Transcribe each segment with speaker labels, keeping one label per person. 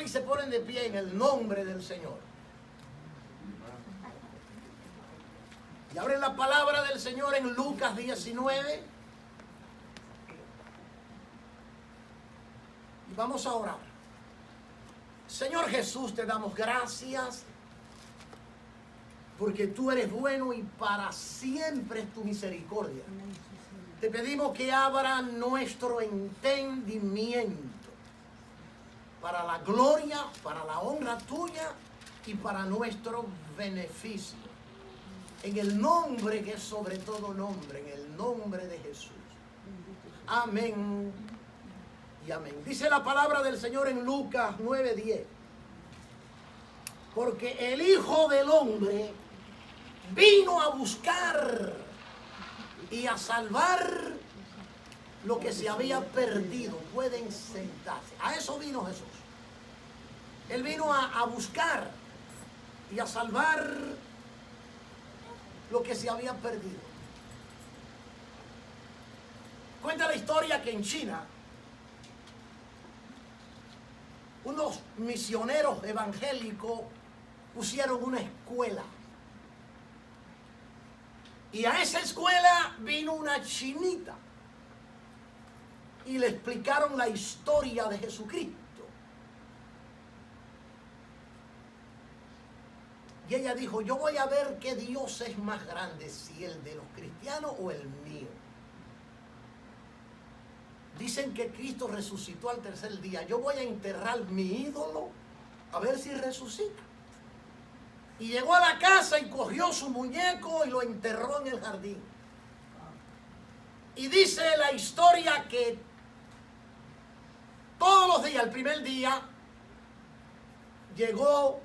Speaker 1: y se ponen de pie en el nombre del Señor. Y abren la palabra del Señor en Lucas 19. Y vamos a orar. Señor Jesús, te damos gracias porque tú eres bueno y para siempre es tu misericordia. Te pedimos que abra nuestro entendimiento para la gloria, para la honra tuya y para nuestro beneficio. En el nombre que es sobre todo nombre, en el nombre de Jesús. Amén y amén. Dice la palabra del Señor en Lucas 9:10. Porque el Hijo del Hombre vino a buscar y a salvar lo que se había perdido. Pueden sentarse. A eso vino Jesús. Él vino a buscar y a salvar lo que se había perdido. Cuenta la historia que en China unos misioneros evangélicos pusieron una escuela. Y a esa escuela vino una chinita y le explicaron la historia de Jesucristo. Y ella dijo, yo voy a ver qué Dios es más grande, si el de los cristianos o el mío. Dicen que Cristo resucitó al tercer día. Yo voy a enterrar mi ídolo a ver si resucita. Y llegó a la casa y cogió su muñeco y lo enterró en el jardín. Y dice la historia que todos los días, el primer día, llegó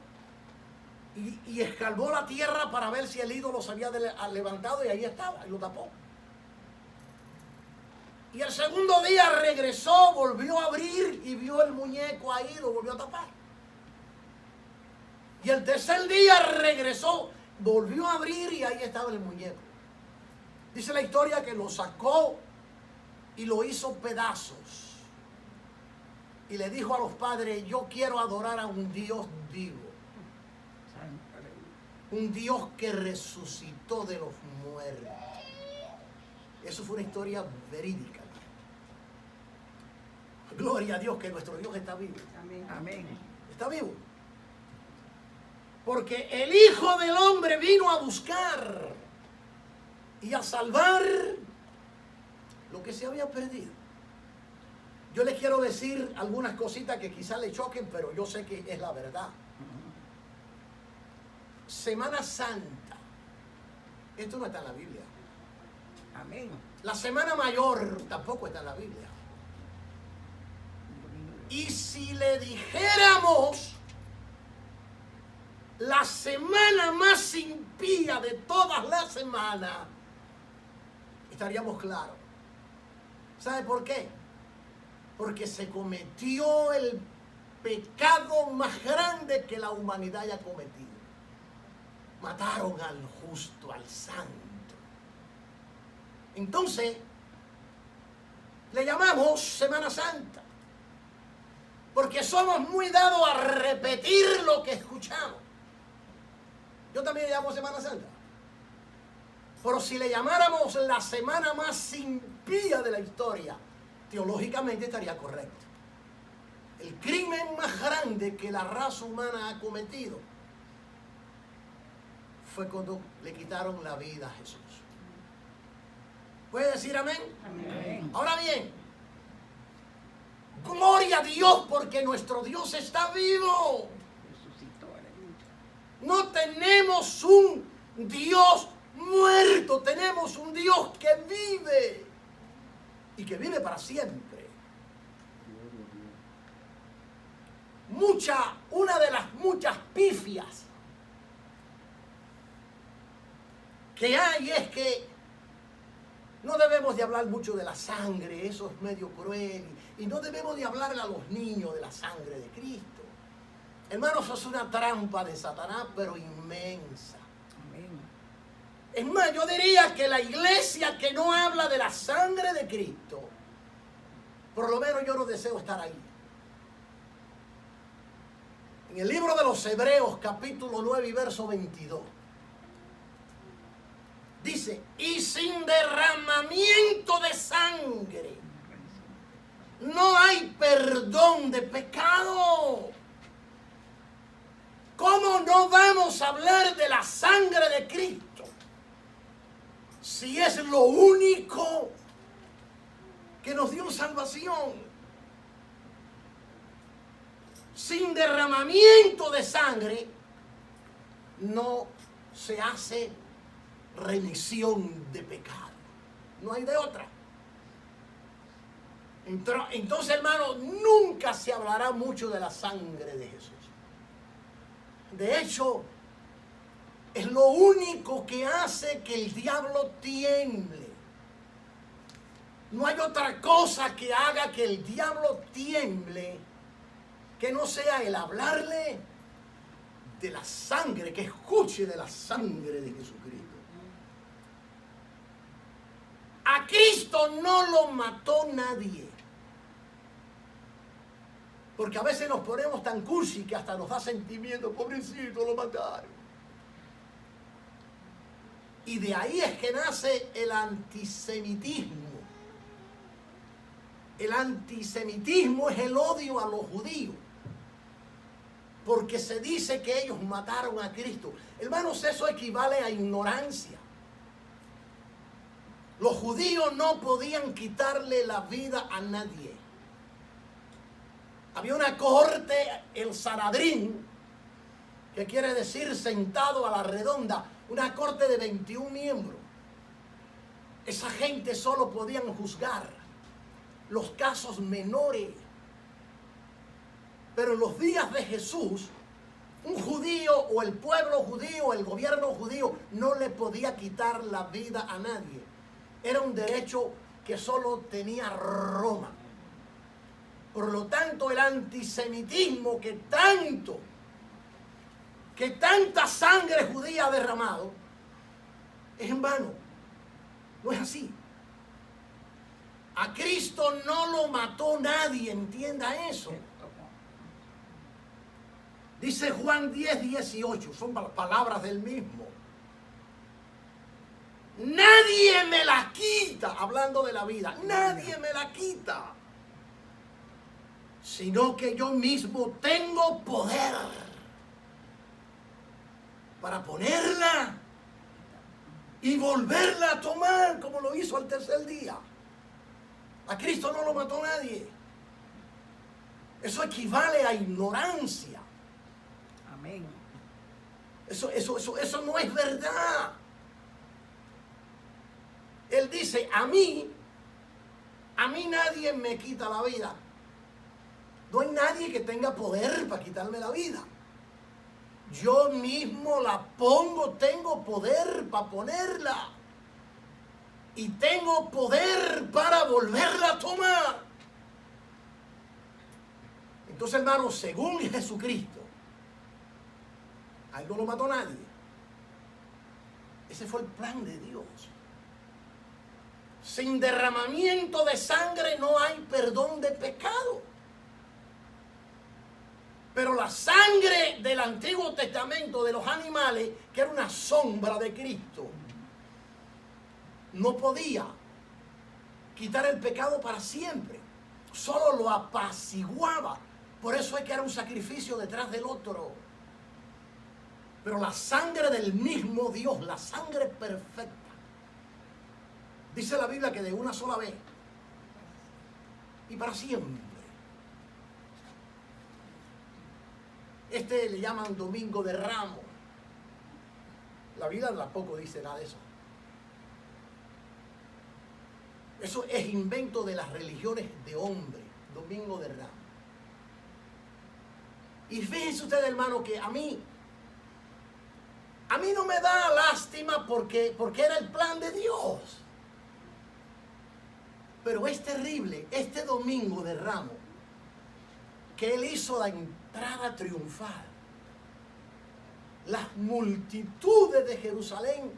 Speaker 1: y escarbó la tierra para ver si el ídolo se había levantado, y ahí estaba, y lo tapó. Y el segundo día regresó, volvió a abrir y vio el muñeco ahí, lo volvió a tapar. Y el tercer día regresó, volvió a abrir y ahí estaba el muñeco. Dice la historia que lo sacó y lo hizo pedazos. Y le dijo a los padres, yo quiero adorar a un Dios vivo. Un Dios que resucitó de los muertos. Eso fue una historia verídica. Gloria a Dios que nuestro Dios está vivo.
Speaker 2: Amén. Amén.
Speaker 1: Está vivo. Porque el Hijo del Hombre vino a buscar y a salvar lo que se había perdido. Yo les quiero decir algunas cositas que quizás le choquen, pero yo sé que es la verdad. Semana Santa. Esto no está en la Biblia.
Speaker 2: Amén.
Speaker 1: La Semana Mayor tampoco está en la Biblia. Y si le dijéramos la semana más impía de todas las semanas, estaríamos claros. ¿Sabe por qué? Porque se cometió el pecado más grande que la humanidad haya cometido. Mataron al justo, al santo. Entonces, le llamamos Semana Santa. Porque somos muy dados a repetir lo que escuchamos. Yo también le llamo Semana Santa. Pero si le llamáramos la semana más impía de la historia, teológicamente estaría correcto. El crimen más grande que la raza humana ha cometido fue cuando le quitaron la vida a Jesús. ¿Puede decir amén?
Speaker 2: Amén.
Speaker 1: Ahora bien, gloria a Dios porque nuestro Dios está vivo.
Speaker 2: Resucitó, aleluya.
Speaker 1: No tenemos un Dios muerto, tenemos un Dios que vive y que vive para siempre. Una de las muchas pifias que hay es que no debemos de hablar mucho de la sangre, eso es medio cruel, y no debemos de hablarle a los niños de la sangre de Cristo. Hermanos, eso es una trampa de Satanás, pero inmensa.
Speaker 2: Amén.
Speaker 1: Es más, yo diría que la iglesia que no habla de la sangre de Cristo, por lo menos yo no deseo estar ahí. En el libro de los Hebreos, capítulo 9 y verso 22. Dice, y sin derramamiento de sangre no hay perdón de pecado. ¿Cómo no vamos a hablar de la sangre de Cristo si es lo único que nos dio salvación? Sin derramamiento de sangre no se hace remisión de pecado. No hay de otra. Entonces, hermano, nunca se hablará mucho de la sangre de Jesús. De hecho, es lo único que hace que el diablo tiemble. No hay otra cosa que haga que el diablo tiemble que no sea el hablarle de la sangre, que escuche de la sangre de Jesucristo. A Cristo no lo mató nadie. Porque a veces nos ponemos tan cursi que hasta nos da sentimiento, pobrecito, lo mataron. Y de ahí es que nace el antisemitismo. El antisemitismo es el odio a los judíos. Porque se dice que ellos mataron a Cristo. Hermanos, eso equivale a ignorancia. Los judíos no podían quitarle la vida a nadie. Había una corte, el Sanedrín, que quiere decir sentado a la redonda, una corte de 21 miembros. Esa gente solo podían juzgar los casos menores. Pero en los días de Jesús, un judío o el pueblo judío, el gobierno judío, no le podía quitar la vida a nadie. Era un derecho que solo tenía Roma. Por lo tanto, el antisemitismo que tanta sangre judía ha derramado, es en vano. No es así. A Cristo no lo mató nadie, entienda eso. Dice Juan 10:18, son palabras del mismo. Nadie me la quita, hablando de la vida, nadie me la quita, sino que yo mismo tengo poder para ponerla y volverla a tomar, como lo hizo al tercer día. A Cristo no lo mató nadie. Eso equivale a ignorancia.
Speaker 2: Amén.
Speaker 1: Eso no es verdad. Él dice, a mí nadie me quita la vida. No hay nadie que tenga poder para quitarme la vida. Yo mismo la pongo, tengo poder para ponerla. Y tengo poder para volverla a tomar. Entonces, hermanos, según Jesucristo, a él no lo mató nadie. Ese fue el plan de Dios. Sin derramamiento de sangre no hay perdón de pecado. Pero la sangre del Antiguo Testamento de los animales, que era una sombra de Cristo, no podía quitar el pecado para siempre. Solo lo apaciguaba. Por eso es que era un sacrificio detrás del otro. Pero la sangre del mismo Dios, la sangre perfecta, dice la Biblia que de una sola vez y para siempre. Le llaman Domingo de Ramos. La Biblia tampoco dice nada de eso. Eso es invento de las religiones de hombre. Domingo de Ramos. Y fíjense ustedes, hermano, que a mí no me da lástima porque era el plan de Dios. Pero es terrible este Domingo de Ramos que él hizo la entrada triunfal. Las multitudes de Jerusalén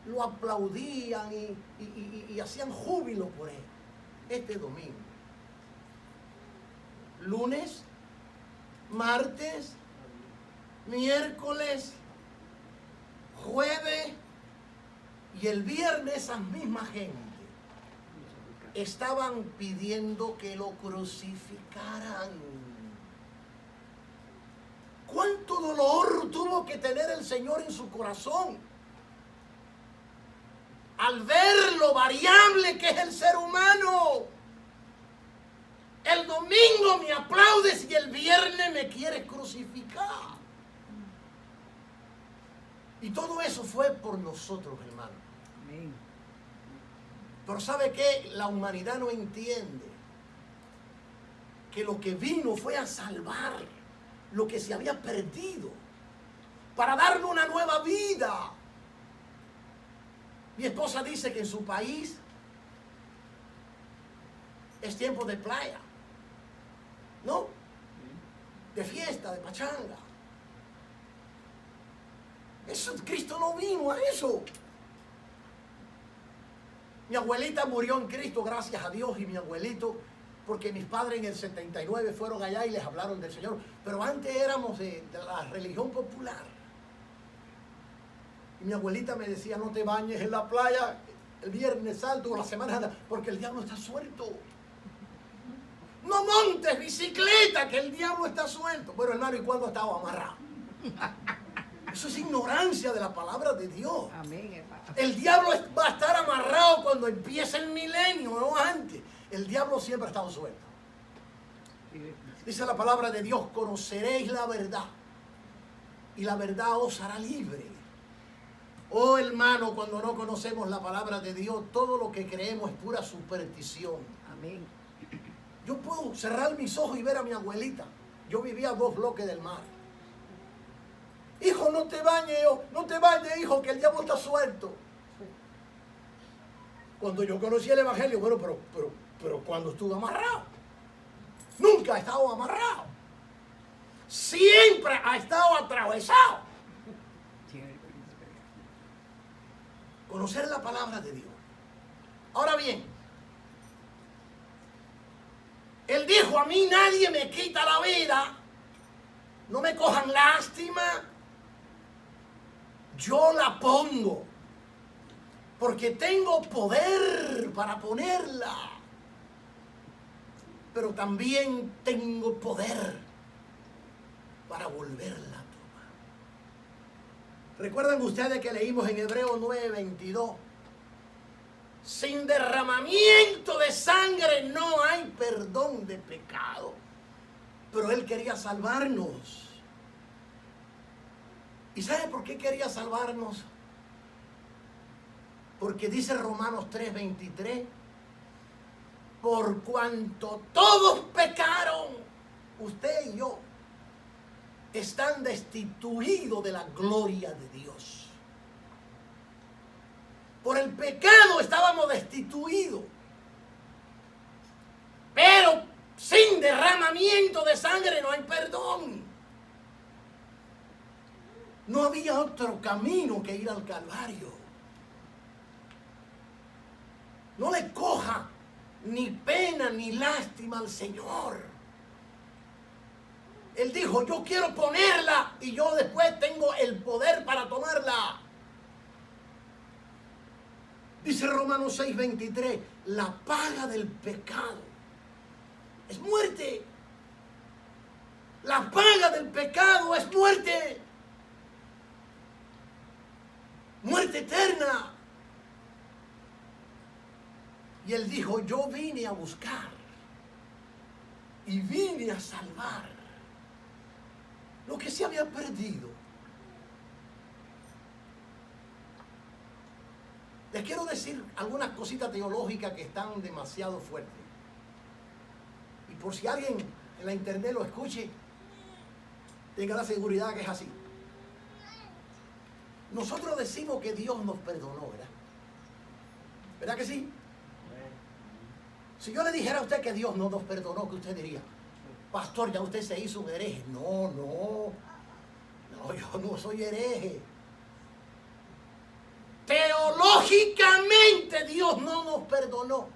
Speaker 1: lo aplaudían y hacían júbilo por él. Este domingo. Lunes, martes, miércoles, jueves y el viernes esa misma gente estaban pidiendo que lo crucificaran. ¿Cuánto dolor tuvo que tener el Señor en su corazón al ver lo variable que es el ser humano? El domingo me aplaudes y el viernes me quieres crucificar. Y todo eso fue por nosotros, hermano.
Speaker 2: Amén.
Speaker 1: Pero ¿sabe qué? La humanidad no entiende que lo que vino fue a salvar lo que se había perdido, para darle una nueva vida. Mi esposa dice que en su país es tiempo de playa, ¿no? De fiesta, de pachanga. Eso, Cristo no vino a eso. Mi abuelita murió en Cristo, gracias a Dios, y mi abuelito, porque mis padres en el 79 fueron allá y les hablaron del Señor. Pero antes éramos de la religión popular. Y mi abuelita me decía, no te bañes en la playa el viernes santo o la semana santa, porque el diablo está suelto. No montes bicicleta, que el diablo está suelto. Bueno, hermano, ¿y cuándo estaba amarrado? Eso es ignorancia de la palabra de Dios.
Speaker 2: Amén, hermano.
Speaker 1: El diablo va a estar amarrado cuando empiece el milenio, no antes. El diablo siempre ha estado suelto. Dice la palabra de Dios, conoceréis la verdad y la verdad os hará libre. Oh hermano, cuando no conocemos la palabra de Dios, todo lo que creemos es pura superstición.
Speaker 2: Amén.
Speaker 1: Yo puedo cerrar mis ojos y ver a mi abuelita. Yo vivía a 2 bloques del mar. Hijo, no te bañes, hijo, que el diablo está suelto. Cuando yo conocí el evangelio, bueno, pero cuando estuve amarrado. Nunca ha estado amarrado. Siempre ha estado atravesado. Conocer la palabra de Dios. Ahora bien, Él dijo, a mí nadie me quita la vida. No me cojan lástima. Yo la pongo. Porque tengo poder para ponerla. Pero también tengo poder para volverla a tomar. ¿Recuerdan ustedes que leímos en Hebreos 9:22? Sin derramamiento de sangre no hay perdón de pecado. Pero Él quería salvarnos. ¿Y sabe por qué quería salvarnos? Porque dice Romanos 3:23, por cuanto todos pecaron, usted y yo, están destituidos de la gloria de Dios. Por el pecado estábamos destituidos. Pero sin derramamiento de sangre no hay perdón. No había otro camino que ir al Calvario. No le coja ni pena ni lástima al Señor. Él dijo, yo quiero ponerla y yo después tengo el poder para tomarla. Dice Romanos 6:23, la paga del pecado es muerte. La paga del pecado es muerte. Muerte eterna. Y Él dijo, yo vine a buscar y vine a salvar lo que se había perdido. Les quiero decir algunas cositas teológicas que están demasiado fuertes. Y por si alguien en la internet lo escuche, tenga la seguridad que es así. Nosotros decimos que Dios nos perdonó, ¿verdad? ¿Verdad que sí? Si yo le dijera a usted que Dios no nos perdonó, ¿qué usted diría? Pastor, ya usted se hizo un hereje. No, yo no soy hereje. Teológicamente Dios no nos perdonó.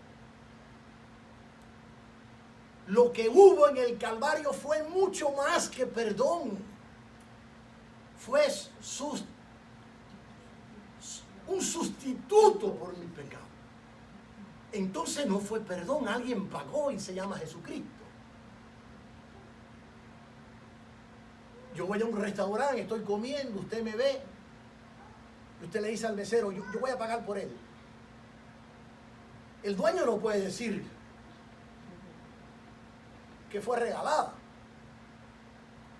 Speaker 1: Lo que hubo en el Calvario fue mucho más que perdón. Fue un sustituto por mi pecado. Entonces no fue perdón, alguien pagó y se llama Jesucristo. Yo voy a un restaurante, estoy comiendo, usted me ve, y usted le dice al mesero, yo voy a pagar por él. El dueño no puede decir que fue regalada.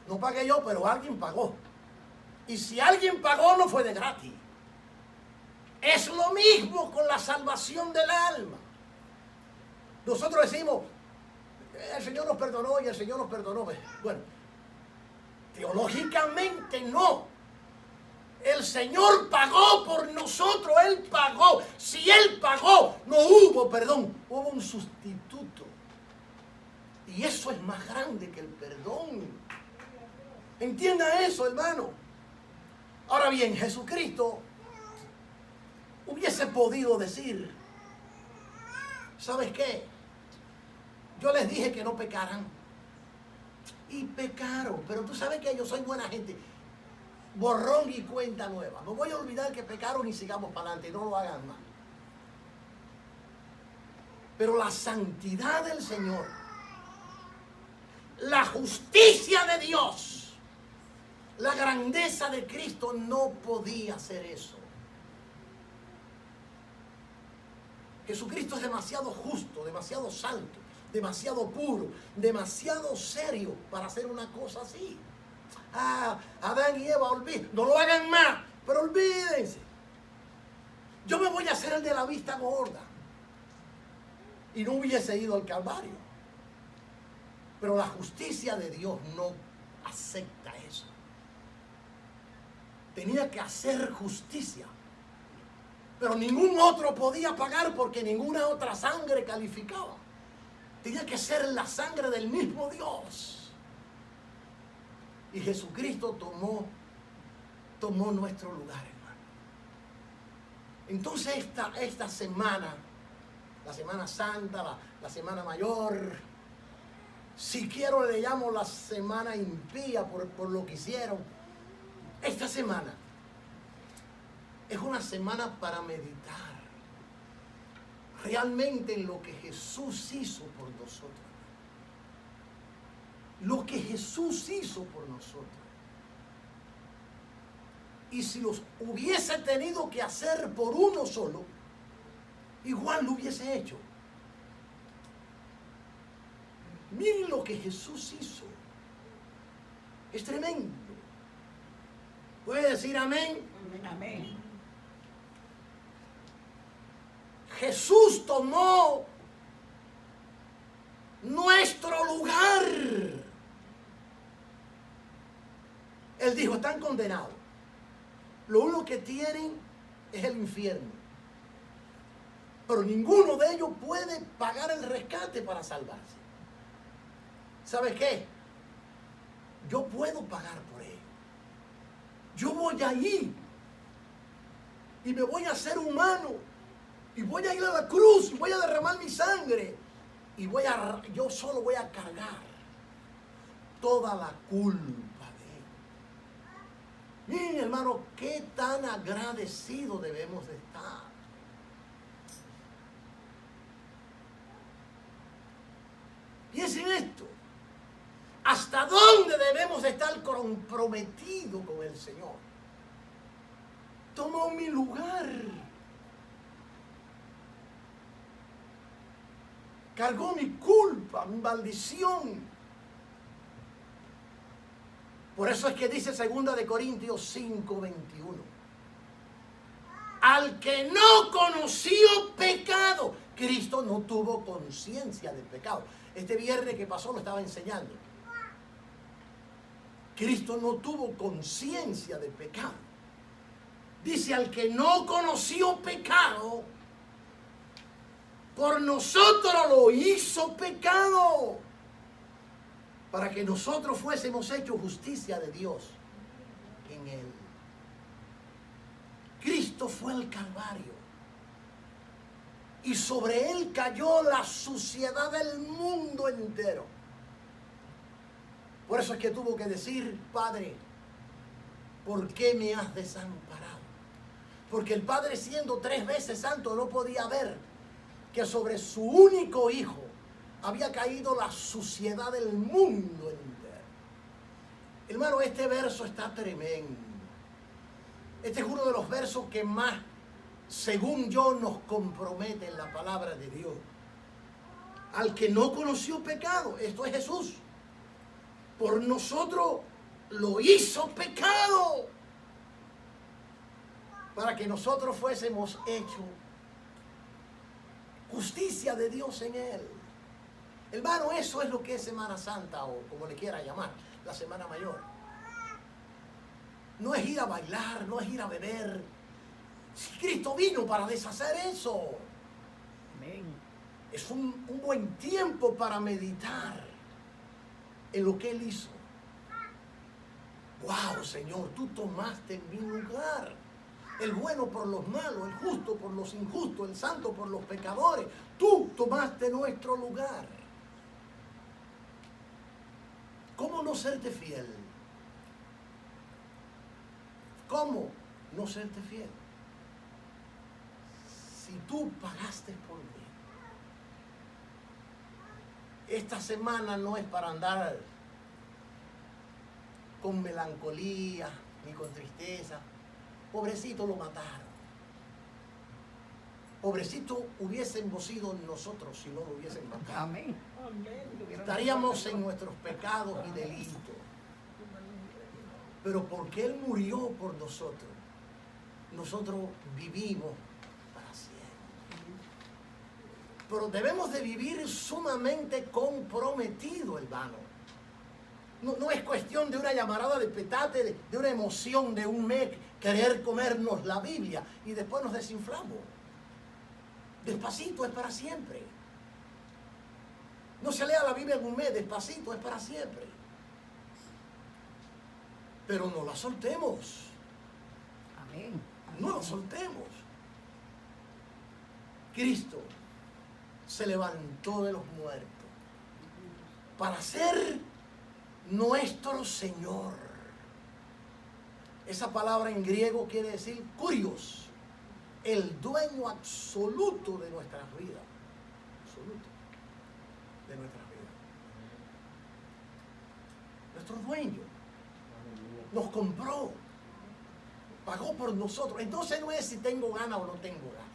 Speaker 1: No pagué yo, pero alguien pagó. Y si alguien pagó, no fue de gratis. Es lo mismo con la salvación del alma. Nosotros decimos, el Señor nos perdonó y el Señor nos perdonó. Bueno, teológicamente no. El Señor pagó por nosotros, Él pagó. Si Él pagó, no hubo perdón, hubo un sustituto. Y eso es más grande que el perdón. Entienda eso, hermano. Ahora bien, Jesucristo hubiese podido decir, ¿sabes qué? Yo les dije que no pecaran. Y pecaron. Pero tú sabes que yo soy buena gente. Borrón y cuenta nueva. No voy a olvidar que pecaron y sigamos para adelante. No lo hagan más. Pero la santidad del Señor, la justicia de Dios, la grandeza de Cristo no podía hacer eso. Jesucristo es demasiado justo, demasiado santo, demasiado puro, demasiado serio para hacer una cosa así. Adán y Eva, no lo hagan más, pero olvídense. Yo me voy a hacer el de la vista gorda. Y no hubiese ido al Calvario. Pero la justicia de Dios no acepta eso. Tenía que hacer justicia. Pero ningún otro podía pagar porque ninguna otra sangre calificaba. Tenía que ser la sangre del mismo Dios. Y Jesucristo tomó nuestro lugar, hermano. Entonces esta semana, la Semana Santa, la Semana Mayor, si quiero le llamo la Semana Impía por lo que hicieron. Esta semana es una semana para meditar realmente en lo que Jesús hizo por nosotros. Lo que Jesús hizo por nosotros. Y si los hubiese tenido que hacer por uno solo, igual lo hubiese hecho. Miren lo que Jesús hizo. Es tremendo. ¿Puede decir amén?
Speaker 2: Amén.
Speaker 1: Jesús tomó nuestro lugar. Él dijo, están condenados. Lo único que tienen es el infierno. Pero ninguno de ellos puede pagar el rescate para salvarse. ¿Sabes qué? Yo puedo pagar por ello. Yo voy a ir y me voy a hacer humano y voy a ir a la cruz y voy a derramar mi sangre y yo solo voy a cargar toda la culpa de él. Miren, hermano, qué tan agradecidos debemos de estar. Piensen esto. ¿Hasta dónde debemos de estar comprometidos con el Señor? Tomó mi lugar. Cargó mi culpa, mi maldición. Por eso es que dice 2 de Corintios 5:21. Al que no conoció pecado, Cristo no tuvo conciencia del pecado. Este viernes que pasó lo estaba enseñando. Cristo no tuvo conciencia de pecado. Dice, al que no conoció pecado, por nosotros lo hizo pecado, para que nosotros fuésemos hechos justicia de Dios en él. Cristo fue al Calvario y sobre él cayó la suciedad del mundo entero. Por eso es que tuvo que decir: Padre, ¿por qué me has desamparado? Porque el Padre, siendo 3 veces santo, no podía ver que sobre su único hijo había caído la suciedad del mundo entero. Hermano, este verso está tremendo. Este es uno de los versos que más, según yo, nos compromete en la palabra de Dios. Al que no conoció pecado, esto es Jesús, por nosotros lo hizo pecado, para que nosotros fuésemos hechos justicia de Dios en él. Hermano, eso es lo que es Semana Santa, o como le quiera llamar, la Semana Mayor. No es ir a bailar, no es ir a beber. Si Cristo vino para deshacer eso.
Speaker 2: Amén.
Speaker 1: Es un buen tiempo para meditar en lo que Él hizo. Wow, Señor, tú tomaste mi lugar. El bueno por los malos, el justo por los injustos, el santo por los pecadores. Tú tomaste nuestro lugar. ¿Cómo no serte fiel? ¿Cómo no serte fiel? Si tú pagaste por mí. Esta semana no es para andar con melancolía ni con tristeza. Pobrecito, lo mataron. Pobrecito hubiésemos sido nosotros si no lo hubiesen matado.
Speaker 2: Amén.
Speaker 1: Estaríamos en nuestros pecados y delitos. Pero porque Él murió por nosotros, nosotros vivimos para siempre. Pero debemos de vivir sumamente comprometido, hermano. No es cuestión de una llamarada de petate, de una emoción de un mes, querer comernos la Biblia y después nos desinflamos. Despacito es para siempre. No se lea la Biblia en un mes, despacito es para siempre. Pero no la soltemos.
Speaker 2: Amén.
Speaker 1: No la soltemos. Cristo se levantó de los muertos para ser nuestro Señor. Esa palabra en griego quiere decir kurios, el dueño absoluto de nuestras vidas. Absoluto de nuestras vidas. Nuestro dueño nos compró, pagó por nosotros. Entonces no es si tengo ganas o no tengo ganas.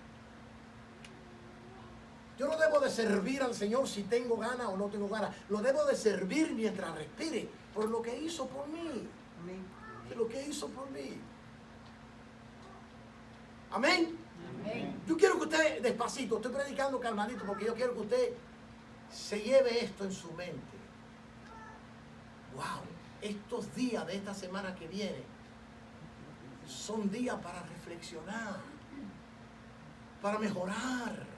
Speaker 1: Yo no debo de servir al Señor si tengo ganas o no tengo ganas. Lo debo de servir mientras respire, por lo que hizo por mí.
Speaker 2: Amén.
Speaker 1: Lo que hizo por mí. Amén.
Speaker 2: Amén.
Speaker 1: Yo quiero que usted, despacito, estoy predicando calmadito porque yo quiero que usted se lleve esto en su mente. Wow, estos días de esta semana que viene son días para reflexionar, para mejorar.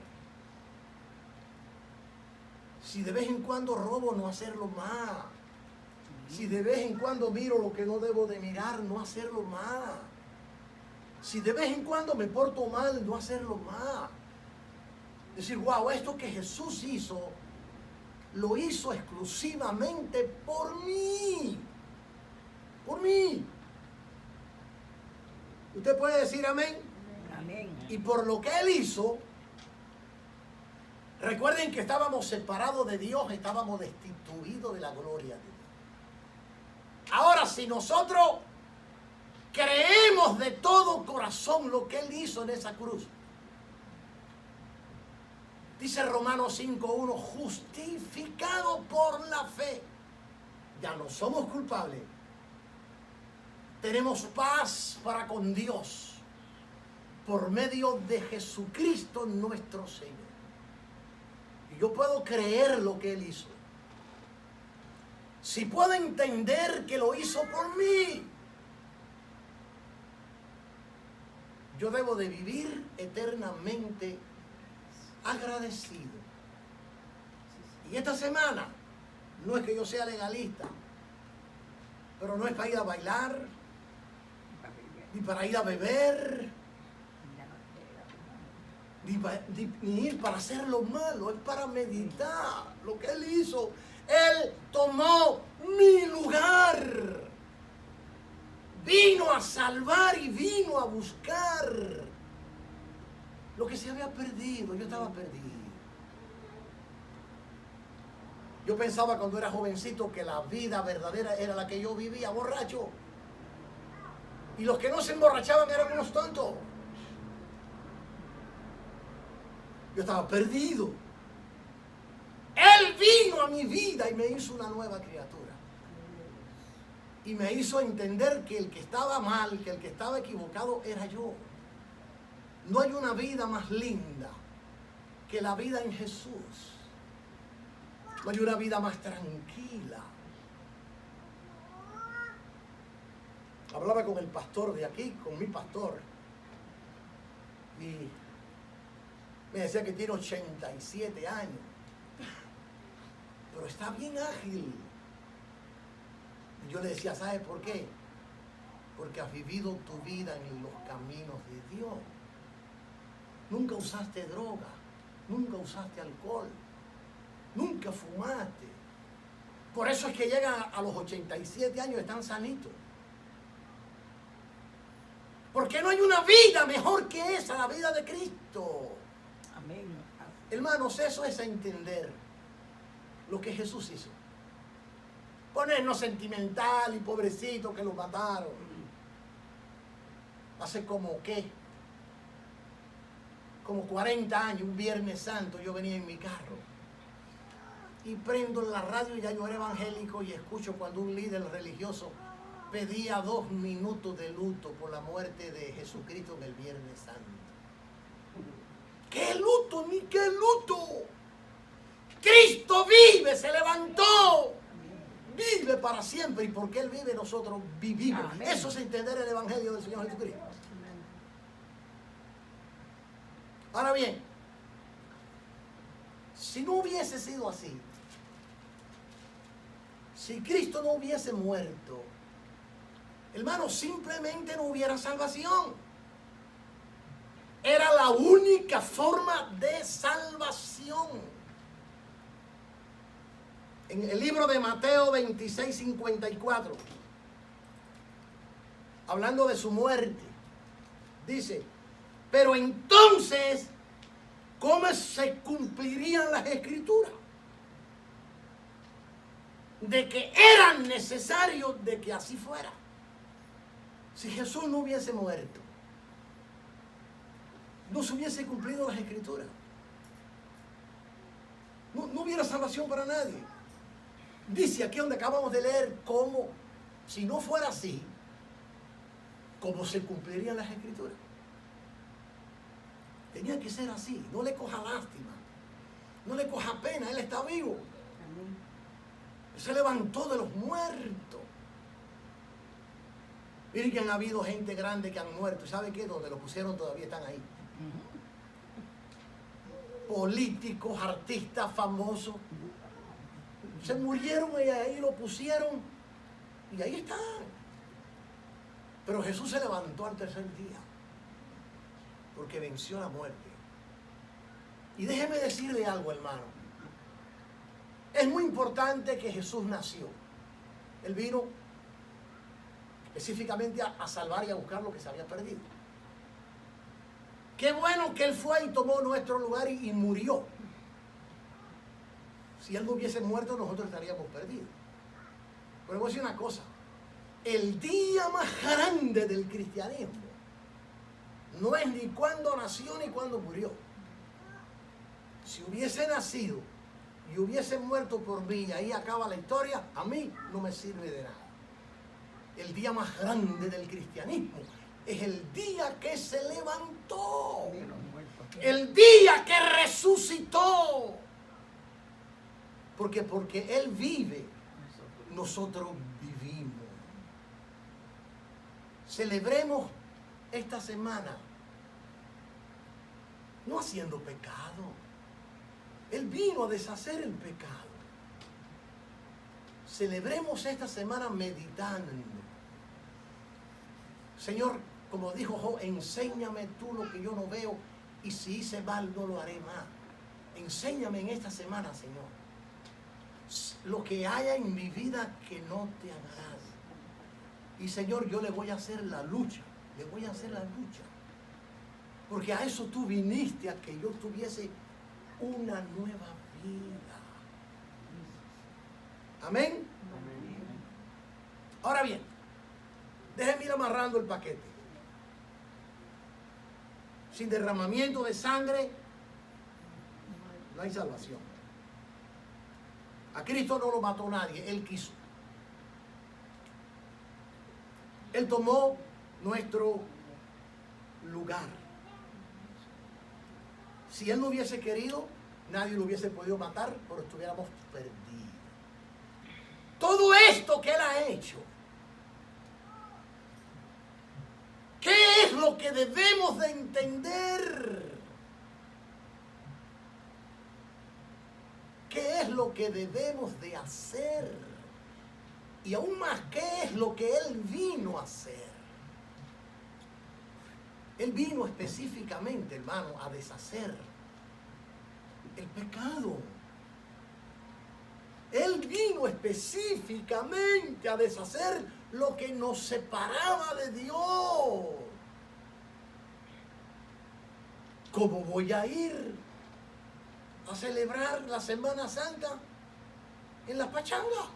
Speaker 1: Si de vez en cuando robo, no hacerlo más. Si de vez en cuando miro lo que no debo de mirar, no hacerlo más. Si de vez en cuando me porto mal, no hacerlo más. Decir, wow, esto que Jesús hizo, lo hizo exclusivamente por mí. Por mí. Usted puede decir amén.
Speaker 2: Amén.
Speaker 1: Y por lo que Él hizo, recuerden que estábamos separados de Dios, estábamos destituidos de la gloria de Dios. Ahora, si nosotros creemos de todo corazón lo que Él hizo en esa cruz, dice Romanos 5:1, justificado por la fe, ya no somos culpables. Tenemos paz para con Dios por medio de Jesucristo nuestro Señor. Y yo puedo creer lo que Él hizo. Si puedo entender que lo hizo por mí, yo debo de vivir eternamente agradecido. Y esta semana, no es que yo sea legalista, pero no es para ir a bailar, ni para ir a beber, ni ir para hacer lo malo, es para meditar lo que Él hizo. Él tomó mi lugar. Vino a salvar y vino a buscar lo que se había perdido. Yo estaba perdido. Yo pensaba cuando era jovencito que la vida verdadera era la que yo vivía, borracho. Y los que no se emborrachaban eran unos tontos. Yo estaba perdido. Él vino a mi vida y me hizo una nueva criatura. Y me hizo entender que el que estaba mal, que el que estaba equivocado era yo. No hay una vida más linda que la vida en Jesús. No hay una vida más tranquila. Hablaba con el pastor de aquí, con mi pastor. Y me decía que tiene 87 años. Pero está bien ágil. Y yo le decía, ¿sabes por qué? Porque has vivido tu vida en los caminos de Dios. Nunca usaste droga, nunca usaste alcohol, nunca fumaste. Por eso es que llegan a los 87 años y están sanitos. Porque no hay una vida mejor que esa, la vida de Cristo.
Speaker 2: Amén.
Speaker 1: Hermanos, eso es entender lo que Jesús hizo. Ponernos sentimental y pobrecito que lo mataron. Hace como, ¿qué? Como 40 años, un Viernes Santo, yo venía en mi carro y prendo la radio, y ya yo era evangélico, y escucho cuando un líder religioso pedía 2 minutos de luto por la muerte de Jesucristo en el Viernes Santo. ¿Qué luto? Ni qué luto. Cristo vive, se levantó, vive para siempre, y porque Él vive, nosotros vivimos.
Speaker 2: Amén.
Speaker 1: Eso es entender el Evangelio del Señor Jesucristo. Ahora bien, si no hubiese sido así, si Cristo no hubiese muerto, hermano, simplemente no hubiera salvación. Era la única forma de salvación. En el libro de Mateo 26:54, hablando de su muerte, dice: pero entonces, ¿cómo se cumplirían las Escrituras? De que eran necesarios de que así fuera. Si Jesús no hubiese muerto, no se hubiese cumplido las Escrituras. No hubiera salvación para nadie. Dice aquí donde acabamos de leer cómo, si no fuera así, cómo se cumplirían las Escrituras. Tenía que ser así. No le coja lástima, no le coja pena. Él está vivo. Él se levantó de los muertos. Miren que han habido gente grande que han muerto. ¿Sabe qué? Donde lo pusieron todavía están ahí. Políticos, artistas famosos, se murieron y ahí lo pusieron y ahí están. Pero Jesús se levantó al tercer día porque venció la muerte. Y déjeme decirle algo, hermano. Es muy importante que Jesús nació. Él vino específicamente a salvar y a buscar lo que se había perdido. Qué bueno que Él fue y tomó nuestro lugar y murió. Si Él no hubiese muerto, nosotros estaríamos perdidos. Pero voy a decir una cosa. El día más grande del cristianismo no es ni cuándo nació ni cuándo murió. Si hubiese nacido y hubiese muerto por mí y ahí acaba la historia, a mí no me sirve de nada. El día más grande del cristianismo es el día que se levantó, el día que resucitó. Porque Él vive, nosotros vivimos. Celebremos esta semana no haciendo pecado. Él vino a deshacer el pecado. Celebremos esta semana meditando. Señor, como dijo Job, enséñame tú lo que yo no veo Y si hice mal, no lo haré más. Enséñame en esta semana, Señor, lo que haya en mi vida que no te agrade. Y Señor, yo le voy a hacer la lucha. Le voy a hacer la lucha. Porque a eso tú viniste, a que yo tuviese una nueva vida. Amén. Ahora bien, déjenme ir amarrando el paquete. Sin derramamiento de sangre no hay salvación. A Cristo no lo mató nadie, Él quiso. Él tomó nuestro lugar. Si Él no hubiese querido, nadie lo hubiese podido matar, pero estuviéramos perdidos. Todo esto que Él ha hecho, ¿qué es lo que debemos de entender? ¿Qué es lo que debemos de hacer? Y aún más, ¿qué es lo que Él vino a hacer? Él vino específicamente, hermano, a deshacer el pecado. Él vino específicamente a deshacer lo que nos separaba de Dios. ¿Cómo voy a ir a celebrar la Semana Santa en la pachanga?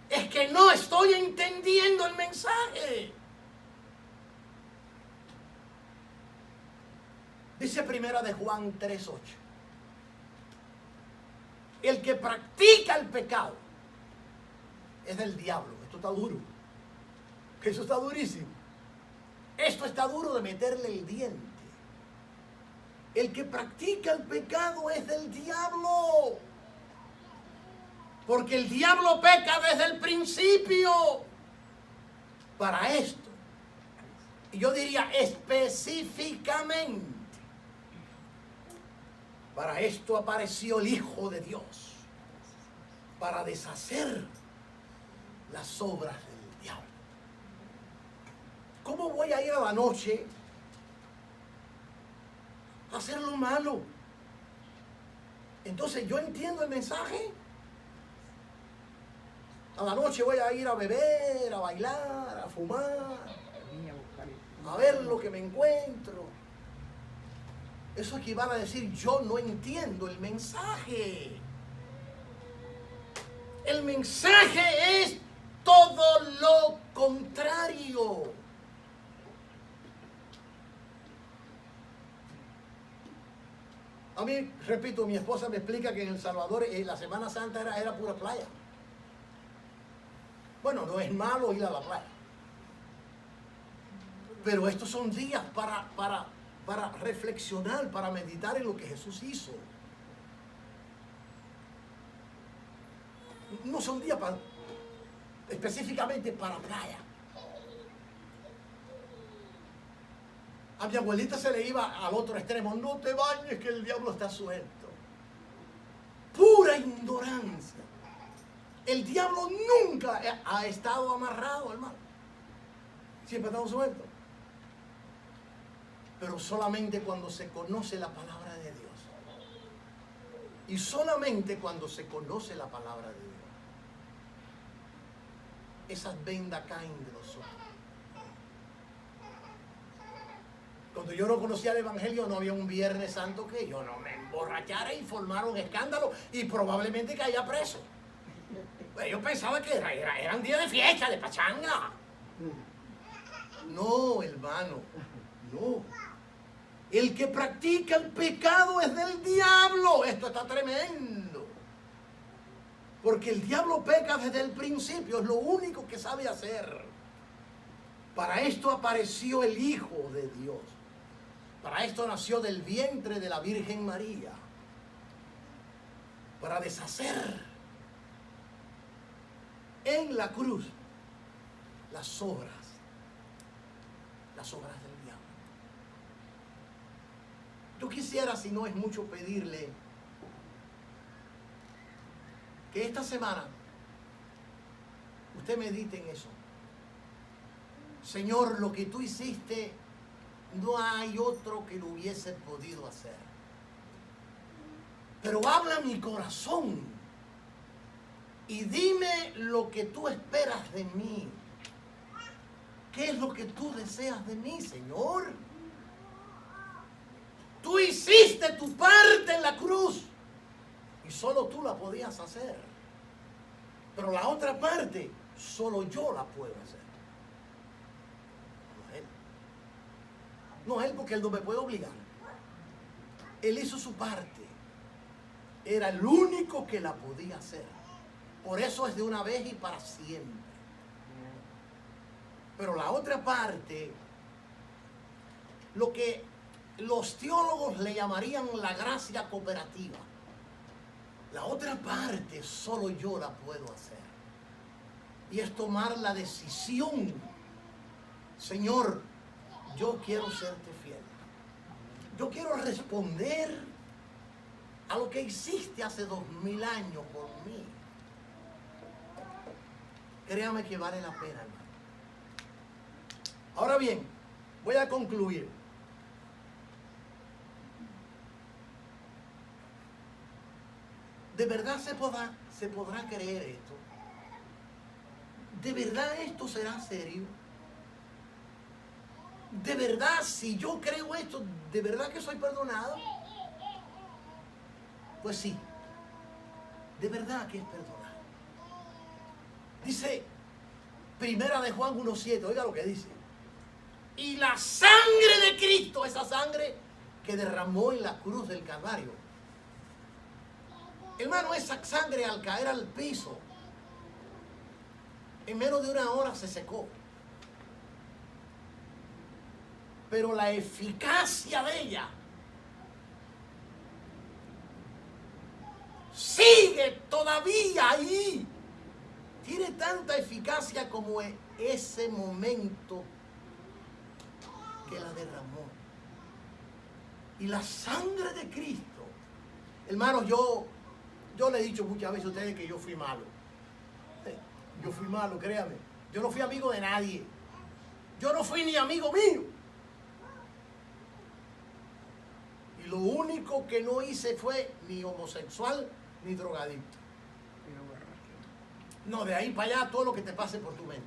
Speaker 1: Es que no estoy entendiendo el mensaje. Dice primera de Juan 3:8. El que practica el pecado es del diablo. Esto está duro. Eso está durísimo. Esto está duro de meterle el diente. El que practica el pecado es del diablo. Porque el diablo peca desde el principio. Para esto, y yo diría específicamente, para esto apareció el Hijo de Dios, para deshacer las obras del diablo. ¿Cómo voy a ir a la noche a hacer lo malo? Entonces, ¿yo entiendo el mensaje? A la noche voy a ir a beber, a bailar, a fumar, a ver lo que me encuentro. Eso equivale a decir, yo no entiendo el mensaje. El mensaje es todo lo contrario. A mí, repito, mi esposa me explica que en El Salvador la Semana Santa era pura playa. Bueno, no es malo ir a la playa. Pero estos son días para reflexionar, para meditar en lo que Jesús hizo. No son días específicamente para playa. A mi abuelita se le iba al otro extremo. No te bañes que el diablo está suelto. Pura ignorancia. El diablo nunca ha estado amarrado, hermano. Siempre ha estado suelto. Pero solamente cuando se conoce la palabra de Dios. Y solamente cuando se conoce la palabra de Dios. Esas vendas caen de nosotros. Cuando yo no conocía el Evangelio, no había un Viernes Santo que yo no me emborrachara y formara un escándalo y probablemente caía preso. Yo pensaba que eran días de fiesta, de pachanga. No, hermano, no. El que practica el pecado es del diablo. Esto está tremendo. Porque el diablo peca desde el principio, es lo único que sabe hacer. Para esto apareció el Hijo de Dios. Para esto nació del vientre de la Virgen María. Para deshacer en la cruz las obras del diablo. Yo quisiera, si no es mucho pedirle, que esta semana usted medite en eso. Señor, lo que tú hiciste No hay otro que lo hubiese podido hacer. Pero habla mi corazón y dime lo que tú esperas de mí. ¿Qué es lo que tú deseas de mí, Señor? Tú hiciste tu parte en la cruz y solo tú la podías hacer. Pero la otra parte, solo yo la puedo hacer. No él. No él, porque él no me puede obligar. Él hizo su parte. Era el único que la podía hacer. Por eso es de una vez y para siempre. Pero la otra parte, lo que los teólogos le llamarían la gracia cooperativa. La otra parte solo yo la puedo hacer. Y es tomar la decisión. Señor, yo quiero serte fiel. Yo quiero responder a lo que hiciste hace 2000 años por mí. Créame que vale la pena, hermano. Ahora bien, voy a concluir. ¿De verdad se podrá creer esto? ¿De verdad esto será serio? ¿De verdad, si yo creo esto, de verdad que soy perdonado? Pues sí, de verdad que es perdonado. Dice Primera de Juan 1:7, oiga lo que dice. Y la sangre de Cristo, esa sangre que derramó en la cruz del Calvario. Hermano, esa sangre al caer al piso, en menos de una hora se secó. Pero la eficacia de ella sigue todavía ahí. Tiene tanta eficacia como en ese momento que la derramó. Y la sangre de Cristo. Hermanos, yo le he dicho muchas veces a ustedes que yo fui malo. Yo fui malo, créanme. Yo no fui amigo de nadie. Yo no fui ni amigo mío. Y lo único que no hice fue ni homosexual ni drogadicto. No, de ahí para allá todo lo que te pase por tu mente.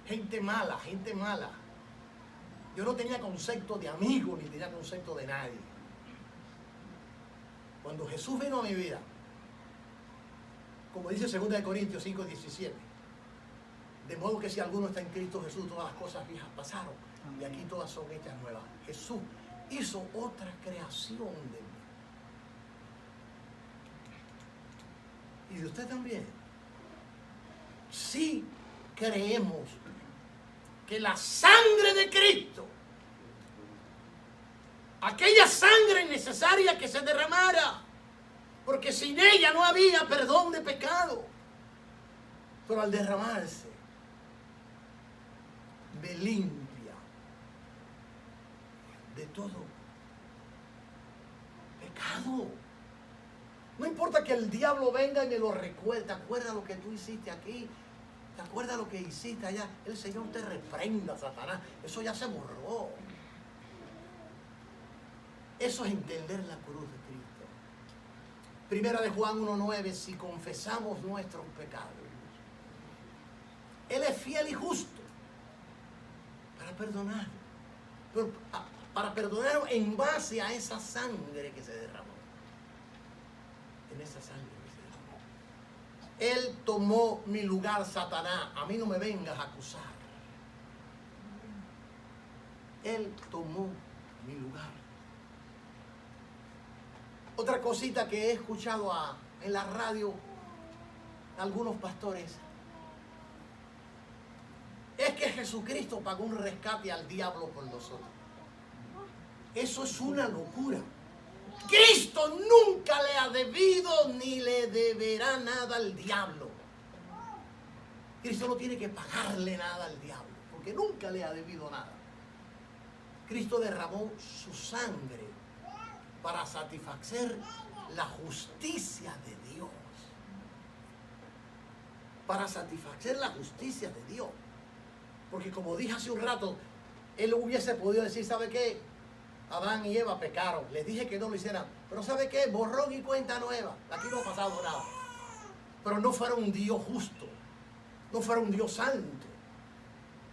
Speaker 1: Gente mala, gente mala. Yo no tenía concepto de amigo ni tenía concepto de nadie. Cuando Jesús vino a mi vida, como dice 2 Corintios 5:17, de modo que si alguno está en Cristo Jesús, todas las cosas viejas pasaron. Amén. Y aquí todas son hechas nuevas. Jesús hizo otra creación de mí. Y de usted también. Si creemos que la sangre de Cristo, aquella sangre necesaria que se derramara, porque sin ella no había perdón de pecado, pero al derramarse me limpia de todo pecado. No importa que el diablo venga y me lo recuerde. ¿Te acuerdas lo que tú hiciste aquí? ¿Te acuerdas lo que hiciste allá? El Señor te reprenda, Satanás. Eso ya se borró. Eso es entender la cruz de Cristo. Primera de Juan 1:9, si confesamos nuestros pecados, Él es fiel y justo para perdonar. Pero para perdonar en base a esa sangre que se derramó. En esa sangre que se derramó. Él tomó mi lugar, Satanás. A mí no me vengas a acusar. Él tomó mi lugar. Otra cosita que he escuchado en la radio algunos pastores es que Jesucristo pagó un rescate al diablo por nosotros. Eso es una locura. Cristo nunca le ha debido ni le deberá nada al diablo. Cristo no tiene que pagarle nada al diablo, porque nunca le ha debido nada. Cristo derramó su sangre para satisfacer la justicia de Dios. Para satisfacer la justicia de Dios. Porque como dije hace un rato, Él hubiese podido decir, ¿sabe qué? Adán y Eva pecaron. Les dije que no lo hicieran. Pero ¿sabe qué? Borrón y cuenta nueva. Aquí no ha pasado nada. Pero no fuera un Dios justo. No fuera un Dios santo.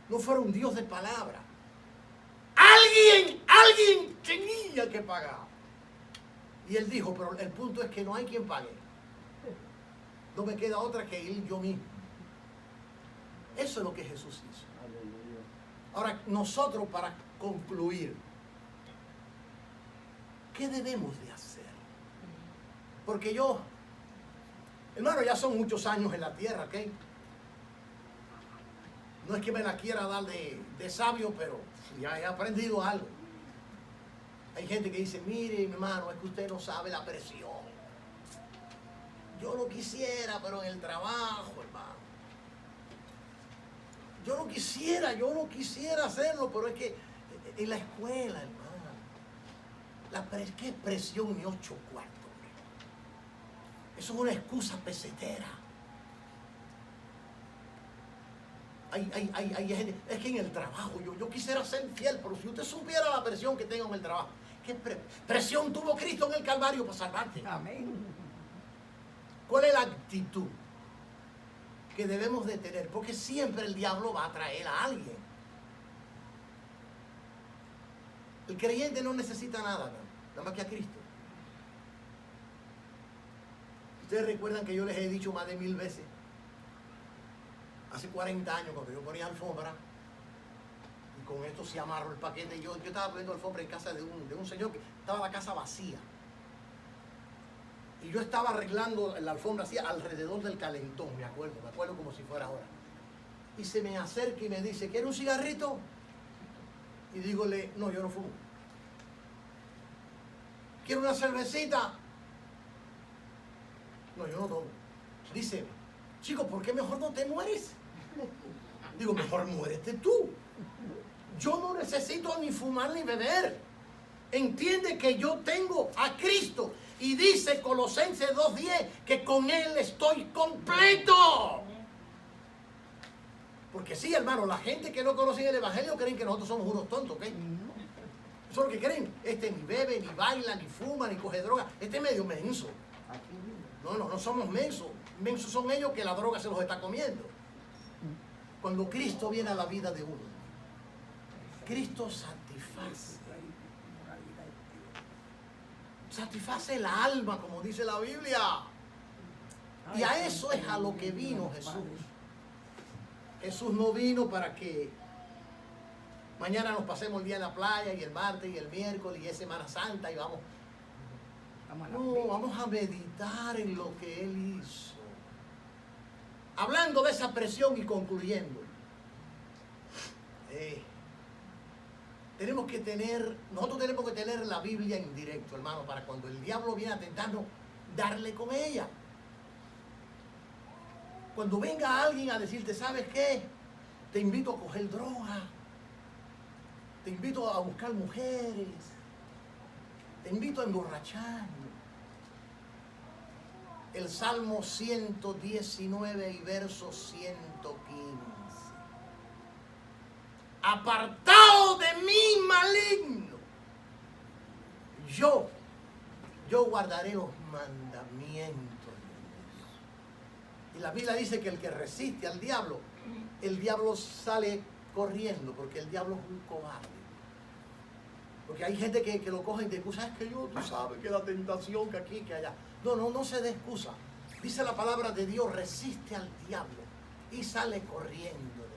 Speaker 1: No fuera un Dios de palabra. Alguien tenía que pagar. Y él dijo, pero el punto es que no hay quien pague. No me queda otra que ir yo mismo. Eso es lo que Jesús hizo. Ahora, nosotros para concluir, ¿qué debemos de hacer? Porque yo, hermano, ya son muchos años en la tierra, ¿ok? No es que me la quiera dar de sabio, pero ya he aprendido algo. Hay gente que dice, mire, mi hermano, es que usted no sabe la presión. Yo no quisiera, pero en el trabajo, hermano. Yo no quisiera hacerlo, pero es que en la escuela, hermano. ¿Qué presión ni 8 cuartos? Eso es una excusa pesetera. Hay gente, es que en el trabajo yo quisiera ser fiel, pero si usted supiera la presión que tengo en el trabajo, ¿qué presión tuvo Cristo en el Calvario para salvarte?
Speaker 2: Amén.
Speaker 1: ¿Cuál es la actitud que debemos de tener? Porque siempre el diablo va a traer a alguien. El creyente no necesita nada más que a Cristo. Ustedes recuerdan que yo les he dicho más de 1000 veces, hace 40 años cuando yo ponía alfombra, y con esto se amarró el paquete, yo estaba poniendo alfombra en casa de un señor que estaba la casa vacía. Y yo estaba arreglando la alfombra así alrededor del calentón, me acuerdo como si fuera ahora. Y se me acerca y me dice, ¿quiere un cigarrito? Y dígole, no, yo no fumo. ¿Quiere una cervecita? No, yo no tomo. Dice, chico, ¿por qué mejor no te mueres? Digo, mejor muérete tú. Yo no necesito ni fumar ni beber. Entiende que yo tengo a Cristo. Y dice Colosenses 2:10 que con Él estoy completo. Porque sí, hermano, la gente que no conoce el Evangelio creen que nosotros somos unos tontos, ¿ok? Eso es lo que creen. Este ni bebe, ni baila, ni fuma, ni coge droga. Este es medio menso. No somos mensos. Mensos son ellos que la droga se los está comiendo. Cuando Cristo viene a la vida de uno, Cristo satisface el alma, como dice la Biblia. Y a eso es a lo que vino Jesús. Jesús no vino para que mañana nos pasemos el día en la playa, y el martes, y el miércoles, y es Semana Santa, y vamos a meditar en lo que Él hizo. Hablando de esa presión y concluyendo, nosotros tenemos que tener la Biblia en directo, hermano, para cuando el diablo viene a tentarnos, darle con ella. Cuando venga alguien a decirte, ¿sabes qué? Te invito a coger droga, te invito a buscar mujeres, te invito a emborracharme. El Salmo 119 y verso 115. Apartado de mí, maligno. Yo guardaré los mandamientos de Dios. Y la Biblia dice que el que resiste al diablo, el diablo sale corriendo, porque el diablo es un cobarde. Porque hay gente que lo coge y te excusa, es que tú sabes que la tentación que aquí, que allá. No se dé excusa. Dice la palabra de Dios, resiste al diablo y sale corriendo.